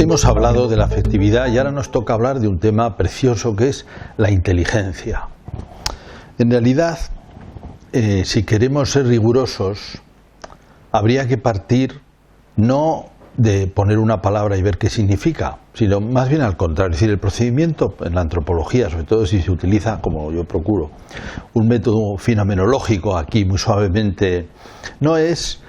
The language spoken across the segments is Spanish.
hemos hablado de la afectividad y ahora nos toca hablar de un tema precioso que es la inteligencia. En realidad, si queremos ser rigurosos, habría que partir no de poner una palabra y ver qué significa, sino más bien al contrario. Es decir, el procedimiento en la antropología, sobre todo si se utiliza, como yo procuro, un método fenomenológico aquí muy suavemente, no es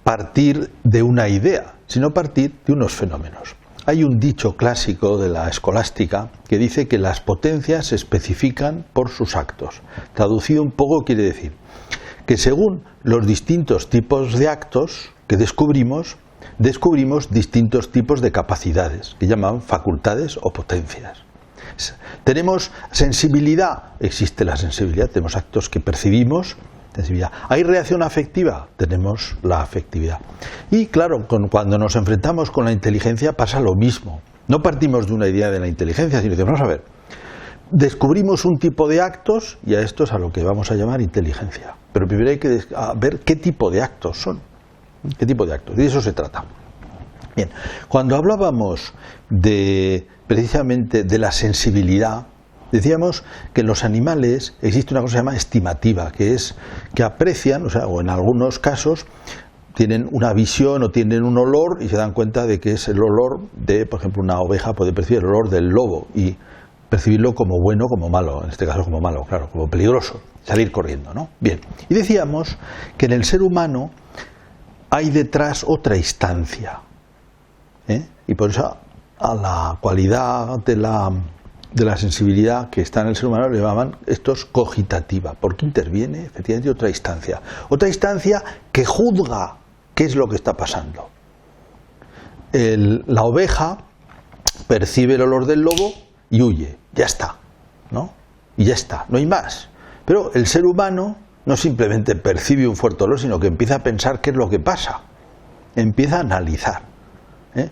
partir de una idea, sino partir de unos fenómenos. Hay un dicho clásico de la escolástica que dice que las potencias se especifican por sus actos. Traducido un poco quiere decir que según los distintos tipos de actos que descubrimos distintos tipos de capacidades, que llaman facultades o potencias. Tenemos sensibilidad, existe la sensibilidad, tenemos actos que percibimos, sensibilidad. ¿Hay reacción afectiva? Tenemos la afectividad. Y claro, cuando nos enfrentamos con la inteligencia pasa lo mismo. No partimos de una idea de la inteligencia, sino que vamos a ver, descubrimos un tipo de actos y a esto es a lo que vamos a llamar inteligencia. Pero primero hay que ver qué tipo de actos son. ¿Qué tipo de actos? De eso se trata. Bien, cuando hablábamos precisamente de la sensibilidad, decíamos que en los animales existe una cosa que se llama estimativa, que es que aprecian, o en algunos casos tienen una visión o tienen un olor y se dan cuenta de que es el olor de, por ejemplo, una oveja puede percibir el olor del lobo y percibirlo como bueno o como malo, en este caso como malo, claro, como peligroso, salir corriendo, ¿no? Bien, y decíamos que en el ser humano hay detrás otra instancia, y por eso a la cualidad de la sensibilidad que está en el ser humano le llaman estos cogitativa, porque interviene efectivamente otra instancia que juzga qué es lo que está pasando. La oveja percibe el olor del lobo y huye, ya está, ¿no? Y ya está, no hay más. Pero el ser humano no simplemente percibe un fuerte olor, sino que empieza a pensar qué es lo que pasa, empieza a analizar.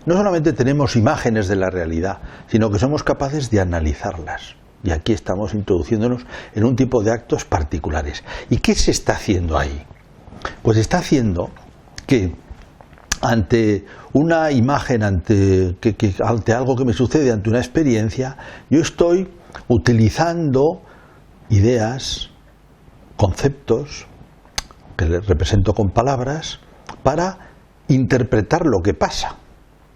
No solamente tenemos imágenes de la realidad, sino que somos capaces de analizarlas. Y aquí estamos introduciéndonos en un tipo de actos particulares. ¿Y qué se está haciendo ahí? Pues se está haciendo que ante una imagen, ante algo que me sucede, ante una experiencia, yo estoy utilizando ideas, conceptos, que les represento con palabras, para interpretar lo que pasa,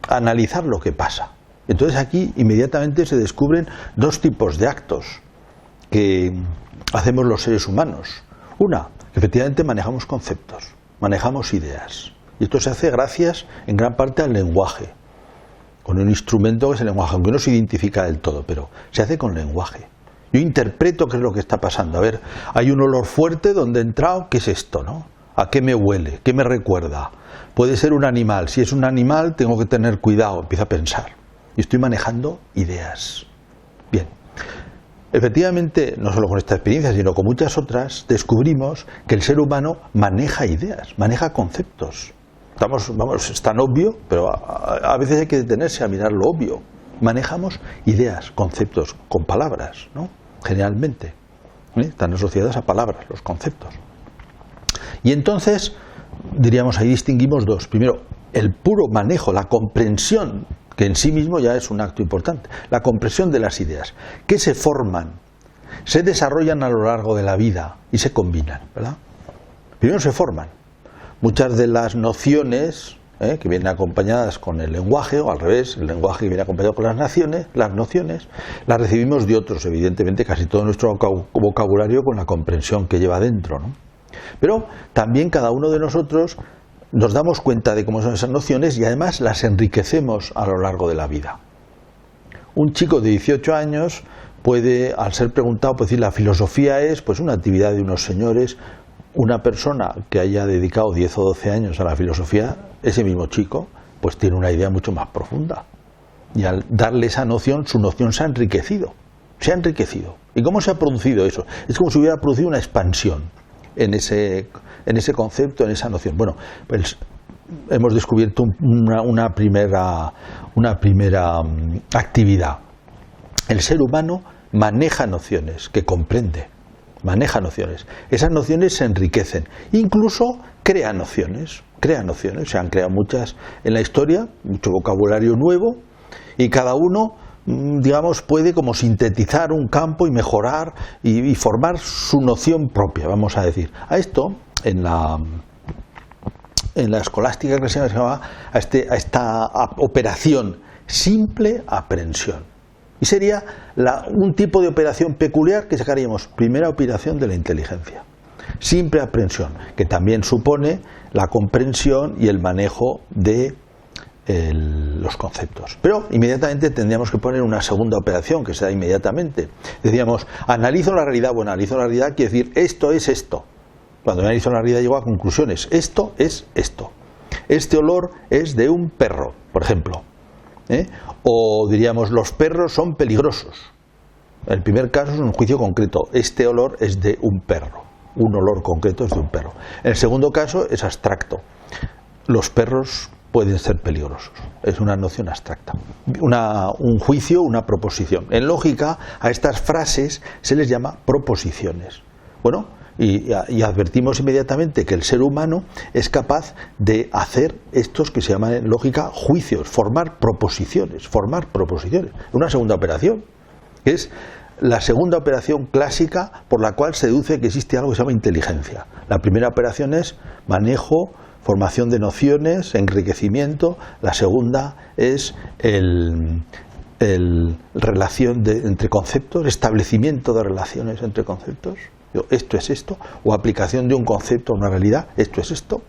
analizar lo que pasa. Entonces aquí inmediatamente se descubren dos tipos de actos que hacemos los seres humanos. Una, que efectivamente manejamos conceptos, manejamos ideas. Y esto se hace gracias en gran parte al lenguaje, con un instrumento que es el lenguaje, aunque no se identifica del todo, pero se hace con lenguaje. Yo interpreto qué es lo que está pasando. A ver, hay un olor fuerte donde he entrado, ¿qué es esto, no? ¿A qué me huele? ¿Qué me recuerda? Puede ser un animal. Si es un animal, tengo que tener cuidado. Empiezo a pensar. Y estoy manejando ideas. Bien. Efectivamente, no solo con esta experiencia, sino con muchas otras, descubrimos que el ser humano maneja ideas, maneja conceptos. Es tan obvio, pero a veces hay que detenerse a mirar lo obvio. Manejamos ideas, conceptos, con palabras, ¿no? Generalmente. Están asociadas a palabras, los conceptos. Y entonces, diríamos, ahí distinguimos dos. Primero, el puro manejo, la comprensión, que en sí mismo ya es un acto importante. La comprensión de las ideas, que se forman, se desarrollan a lo largo de la vida y se combinan, ¿verdad? Primero se forman. Muchas de las nociones que vienen acompañadas con el lenguaje, o al revés, el lenguaje que viene acompañado con las nociones, las recibimos de otros, evidentemente, casi todo nuestro vocabulario con la comprensión que lleva dentro, ¿no? Pero también cada uno de nosotros nos damos cuenta de cómo son esas nociones y además las enriquecemos a lo largo de la vida. Un chico de 18 años puede, al ser preguntado, decir la filosofía es pues una actividad de unos señores. Una persona que haya dedicado 10 o 12 años a la filosofía, ese mismo chico, pues tiene una idea mucho más profunda. Y al darle esa noción, su noción se ha enriquecido. Se ha enriquecido. ¿Y cómo se ha producido eso? Es como si hubiera producido una expansión en ese concepto, en esa noción. Bueno, pues hemos descubierto una primera actividad. El ser humano maneja nociones que comprende. Maneja nociones. Esas nociones se enriquecen. Incluso crea nociones. Se han creado muchas en la historia, mucho vocabulario nuevo, y cada uno, digamos, puede como sintetizar un campo y mejorar y formar su noción propia, vamos a decir. A esto, en la escolástica cristiana se llama a esta operación simple aprehensión. Y sería un tipo de operación peculiar que sacaríamos primera operación de la inteligencia. Simple aprehensión, que también supone la comprensión y el manejo de los conceptos. Pero inmediatamente tendríamos que poner una segunda operación, que se da inmediatamente. Decíamos, analizo la realidad. Bueno, analizo la realidad quiere decir esto es esto. Cuando analizo la realidad llego a conclusiones. Esto es esto. Este olor es de un perro, por ejemplo. O diríamos, los perros son peligrosos. El primer caso es un juicio concreto. Este olor es de un perro. Un olor concreto es de un perro. El segundo caso es abstracto. Los perros pueden ser peligrosos. Es una noción abstracta. Un juicio, una proposición. En lógica, a estas frases se les llama proposiciones. Bueno, y advertimos inmediatamente que el ser humano es capaz de hacer estos que se llaman en lógica juicios, formar proposiciones. Una segunda operación, que es la segunda operación clásica por la cual se deduce que existe algo que se llama inteligencia. La primera operación es manejo, formación de nociones, enriquecimiento. La segunda es relación entre conceptos, establecimiento de relaciones entre conceptos. Esto es esto, o aplicación de un concepto a una realidad. Esto es esto,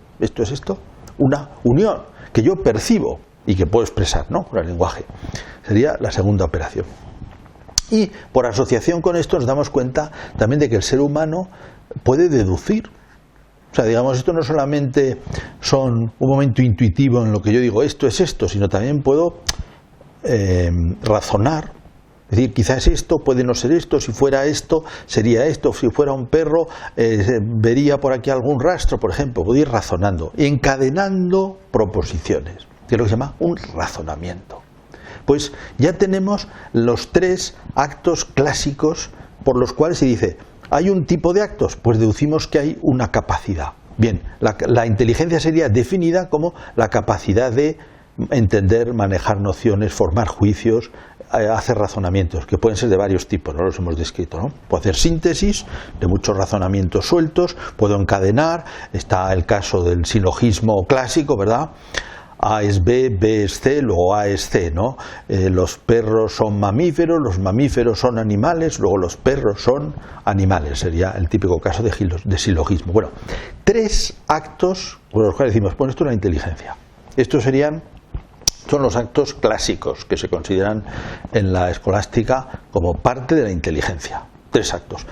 una unión que yo percibo y que puedo expresar, ¿no?, con el lenguaje. Sería la segunda operación. Y por asociación con esto nos damos cuenta también de que el ser humano puede deducir. O sea, digamos, esto no solamente son un momento intuitivo en lo que yo digo esto es esto, sino también puedo razonar. Es decir, quizás esto puede no ser esto, si fuera esto sería esto, si fuera un perro vería por aquí algún rastro, por ejemplo. Puedo ir razonando, encadenando proposiciones, que es lo que se llama un razonamiento. Pues ya tenemos los tres actos clásicos por los cuales se dice, ¿hay un tipo de actos? Pues deducimos que hay una capacidad. Bien, la inteligencia sería definida como la capacidad de entender, manejar nociones, formar juicios, hacer razonamientos, que pueden ser de varios tipos, no los hemos descrito, ¿no? Puedo hacer síntesis de muchos razonamientos sueltos, puedo encadenar, está el caso del silogismo clásico, ¿verdad? A es B, B es C, luego A es C, ¿no? Los perros son mamíferos, los mamíferos son animales, luego los perros son animales, sería el típico caso de silogismo. Bueno, tres actos por los cuales decimos, bueno, esto es la inteligencia. Estos son los actos clásicos que se consideran en la escolástica como parte de la inteligencia. Tres actos.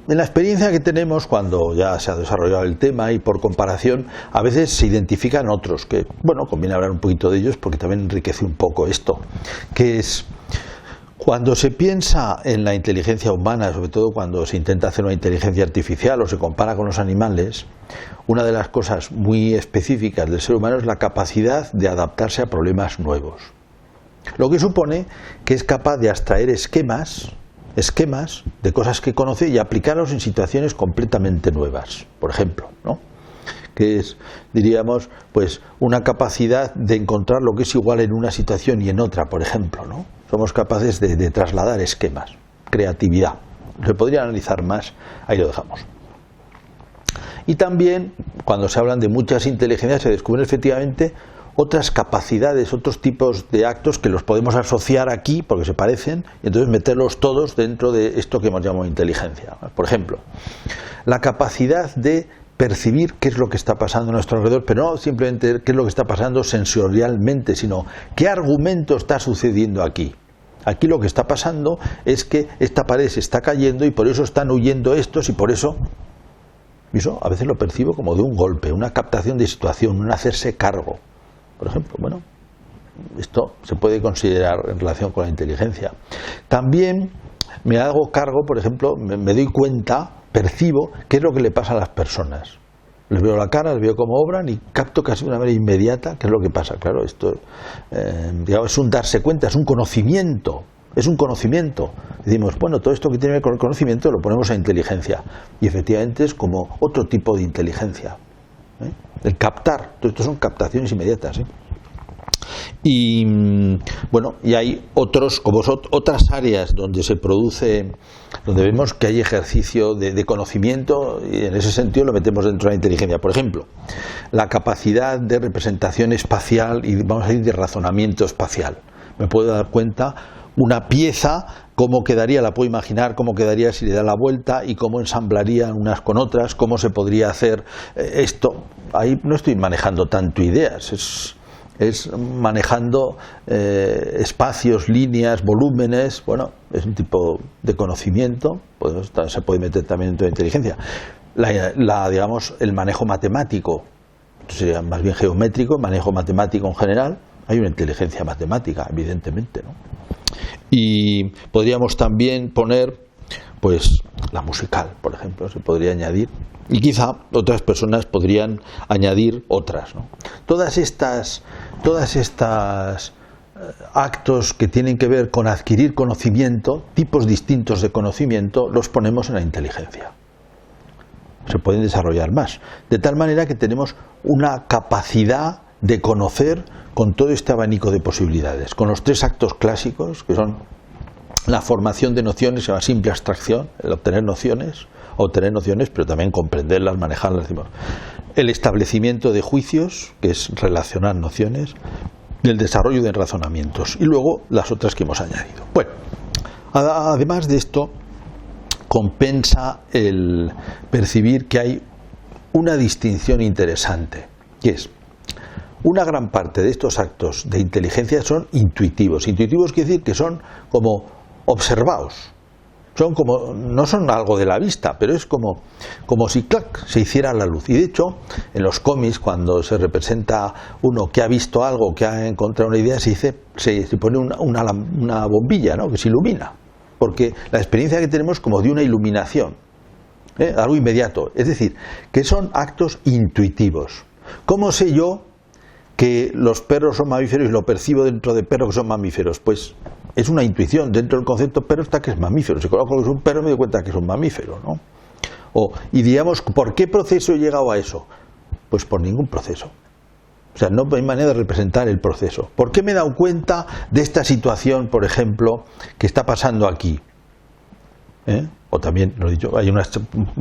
En la experiencia que tenemos, cuando ya se ha desarrollado el tema y por comparación, a veces se identifican otros, que, bueno, conviene hablar un poquito de ellos porque también enriquece un poco esto, que es cuando se piensa en la inteligencia humana, sobre todo cuando se intenta hacer una inteligencia artificial o se compara con los animales, una de las cosas muy específicas del ser humano es la capacidad de adaptarse a problemas nuevos. Lo que supone que es capaz de abstraer esquemas de cosas que conoce y aplicarlos en situaciones completamente nuevas, por ejemplo, ¿no? Que es, diríamos, pues una capacidad de encontrar lo que es igual en una situación y en otra, por ejemplo, ¿no? Somos capaces de trasladar esquemas, creatividad. Se podría analizar más, ahí lo dejamos. Y también, cuando se hablan de muchas inteligencias, se descubren efectivamente otras capacidades, otros tipos de actos que los podemos asociar aquí porque se parecen y entonces meterlos todos dentro de esto que hemos llamado inteligencia. Por ejemplo, la capacidad de percibir qué es lo que está pasando a nuestro alrededor, pero no simplemente qué es lo que está pasando sensorialmente, sino qué argumento está sucediendo aquí. Aquí lo que está pasando es que esta pared se está cayendo y por eso están huyendo estos y por eso... Y eso a veces lo percibo como de un golpe, una captación de situación, un hacerse cargo. Por ejemplo, bueno, esto se puede considerar en relación con la inteligencia. También me hago cargo, por ejemplo, me doy cuenta, percibo qué es lo que le pasa a las personas. Les veo la cara, les veo cómo obran y capto casi de una manera inmediata qué es lo que pasa. Claro, esto digamos, es un darse cuenta, es un conocimiento. Es un conocimiento. Decimos, bueno, todo esto que tiene que ver con el conocimiento lo ponemos a inteligencia. Y efectivamente es como otro tipo de inteligencia. El captar, todo esto son captaciones inmediatas. Y bueno, y hay otras áreas donde se produce, donde vemos que hay ejercicio de conocimiento, y en ese sentido lo metemos dentro de la inteligencia. Por ejemplo, la capacidad de representación espacial y, vamos a decir, de razonamiento espacial. Me puedo dar cuenta una pieza, cómo quedaría, la puedo imaginar cómo quedaría si le da la vuelta y cómo ensamblarían unas con otras, cómo se podría hacer esto. Ahí no estoy manejando tanto ideas, es manejando espacios, líneas, volúmenes. Bueno, es un tipo de conocimiento, pues se puede meter también dentro de inteligencia. Digamos, el manejo matemático, sería más bien geométrico, el manejo matemático en general. Hay una inteligencia matemática, evidentemente, ¿no? Y podríamos también poner, pues, la musical, por ejemplo, se podría añadir. Y quizá otras personas podrían añadir otras, ¿no? Todas estas actos que tienen que ver con adquirir conocimiento, tipos distintos de conocimiento, los ponemos en la inteligencia. Se pueden desarrollar más, de tal manera que tenemos una capacidad de conocer con todo este abanico de posibilidades, con los 3 actos clásicos, que son la formación de nociones, se llama simple abstracción, el obtener nociones, pero también comprenderlas, manejarlas. El establecimiento de juicios, que es relacionar nociones, el desarrollo de razonamientos, y luego las otras que hemos añadido. Bueno, además de esto, compensa el percibir que hay una distinción interesante, que es, una gran parte de estos actos de inteligencia son intuitivos. Intuitivos quiere decir que son como observados. Son como, no son algo de la vista, pero es como si clac, se hiciera la luz. Y de hecho, en los cómics, cuando se representa uno que ha visto algo, que ha encontrado una idea, se pone una bombilla, ¿no?, que se ilumina. Porque la experiencia que tenemos es como de una iluminación, algo inmediato. Es decir, que son actos intuitivos. ¿Cómo sé yo que los perros son mamíferos y lo percibo dentro de perros que son mamíferos? Pues es una intuición. Dentro del concepto perro está que es mamífero. Si conozco que es un perro, me doy cuenta que es un mamífero, ¿no? Y digamos, ¿por qué proceso he llegado a eso? Pues por ningún proceso. O sea, no hay manera de representar el proceso. ¿Por qué me he dado cuenta de esta situación, por ejemplo, que está pasando aquí? O también, lo he dicho,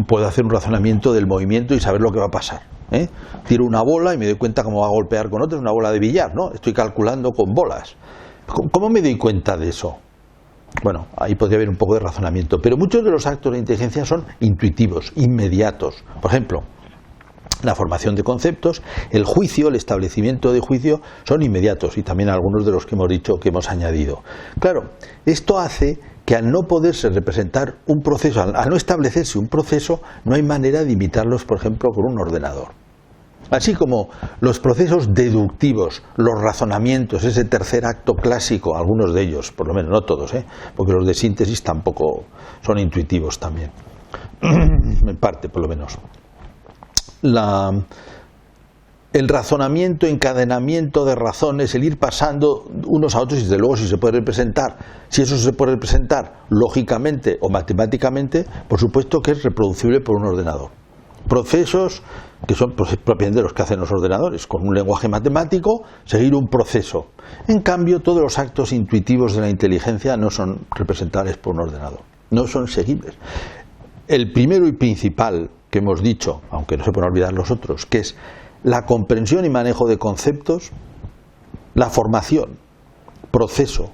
puedo hacer un razonamiento del movimiento y saber lo que va a pasar. Tiro una bola y me doy cuenta cómo va a golpear con otra, es una bola de billar, ¿no? Estoy calculando con bolas. ¿Cómo me doy cuenta de eso? Bueno, ahí podría haber un poco de razonamiento, pero muchos de los actos de inteligencia son intuitivos, inmediatos. Por ejemplo, la formación de conceptos, el juicio, el establecimiento de juicio son inmediatos, y también algunos de los que hemos dicho, que hemos añadido. Claro, esto hace que al no poderse representar un proceso, al no establecerse un proceso, no hay manera de imitarlos, por ejemplo, con un ordenador. Así como los procesos deductivos, los razonamientos, ese tercer acto clásico, algunos de ellos, por lo menos, no todos, porque los de síntesis tampoco son intuitivos también, en parte por lo menos. El razonamiento, encadenamiento de razones, el ir pasando unos a otros, y desde luego si se puede representar, si eso se puede representar lógicamente o matemáticamente, por supuesto que es reproducible por un ordenador. Procesos que son propiamente los que hacen los ordenadores, con un lenguaje matemático, seguir un proceso. En cambio, todos los actos intuitivos de la inteligencia no son representables por un ordenador, no son seguibles. El primero y principal que hemos dicho, aunque no se pueden olvidar los otros, que es la comprensión y manejo de conceptos, la formación, proceso,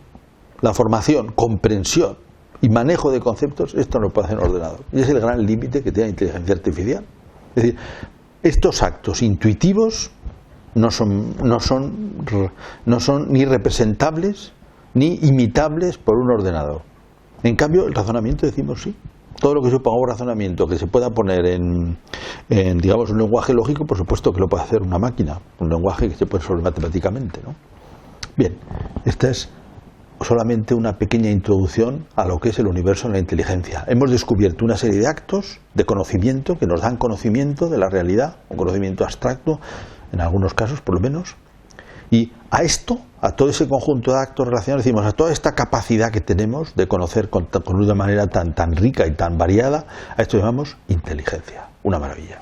la formación, comprensión y manejo de conceptos, esto no lo puede hacer un ordenador. Y es el gran límite que tiene la inteligencia artificial. Es decir, estos actos intuitivos no son ni representables ni imitables por un ordenador. En cambio, el razonamiento decimos sí. Todo lo que suponga un razonamiento que se pueda poner en digamos, un lenguaje lógico, por supuesto que lo puede hacer una máquina, un lenguaje que se puede resolver matemáticamente, ¿no? Bien, esta es solamente una pequeña introducción a lo que es el universo de la inteligencia. Hemos descubierto una serie de actos de conocimiento que nos dan conocimiento de la realidad, un conocimiento abstracto, en algunos casos por lo menos, y a esto, a todo ese conjunto de actos relacionados, decimos, a toda esta capacidad que tenemos de conocer con una manera tan rica y tan variada, a esto llamamos inteligencia. Una maravilla.